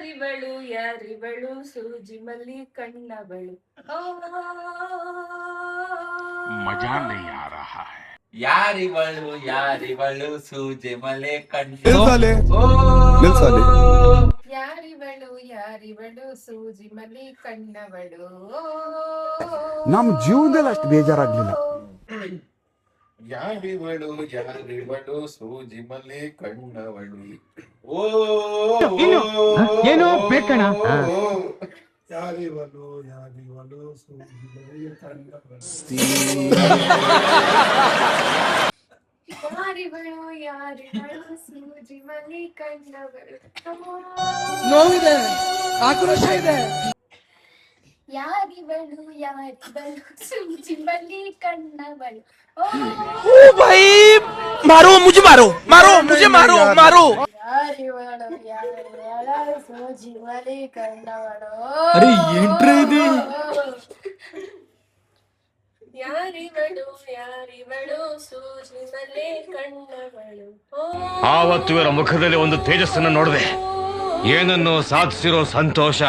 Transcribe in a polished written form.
ಯಾರಿವಳು ಸೂಜಿ ಮಲ್ಲಿ ಕಣ್ಣವಳು मजा नहीं आ रहा है. ಯಾರಿವಳು ಸೂಜಿ ಮಲೆ ಕಣ್ಣು ಯಾರಿವಳು ಸೂಜಿ ಮಲ್ಲಿ ಕಣ್ಣವಳು ನಮ್ ಜೀವನದಲ್ಲಿ ಅಷ್ಟು ಬೇಜಾರಾಗ್ಲಿಲ್ಲ. ಯಾರಿವಳು ಸೂಜಿ ಮಲೆ ಕಣ್ಣವಳು ಏನು ಬೇಕಣ ಯಾರಿವಳು ಸೂಜಿ ಮಲ್ಲಿ ಕಣ್ಣವಳು ಯಾರಿವಳು ಸೂಜಿ ಮಲ್ಲಿ ಕಣ್ಣವಳು ನೋವಿದೆ, ಆಕ್ರೋಶ ಇದೆ. ಯಾರಿವಳು ಸೂಜಿ ಮಲ್ಲಿ ಕಣ್ಣವಳು ओ भाई मारो मुझे मारो ಯಾರಿವಳು ಸೂಜಿ ಮಲ್ಲಿ ಕಣ್ಣವಳು अरे ಏನ್ರಿ ಇದು ಯಾರಿವಳು ಸೂಜಿ ಮಲ್ಲಿ ಕಣ್ಣವಳು ಆವತ್ತು ಇವರ ಮುಖದಲ್ಲಿ ಒಂದು ತೇಜಸ್ಸನ್ನು ನೋಡಿದೆ. ಏನನ್ನು ಸಾಧಿಸಿರೋ ಸಂತೋಷ